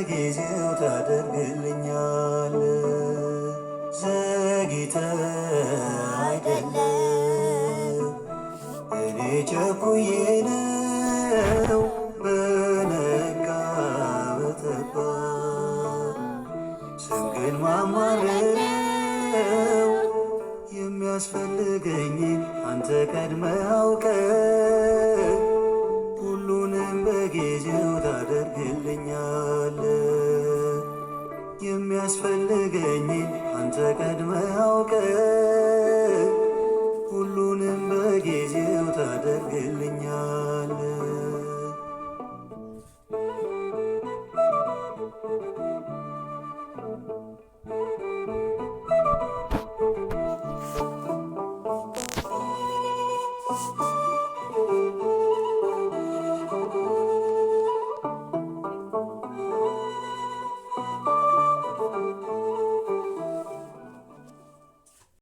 በጊዜው ታደርግልኛል። ዘግይተ አይደለም እኔ ቸኩዬ ነው በነጋ በጠባ ስንቅን ማማረው የሚያስፈልገኝን አንተ ቀድመህ አውቀህ ሁሉንም በጊዜው ታደርግልኛል። የሚያስፈልገኝን አንተ ቀድመህ አውቀህ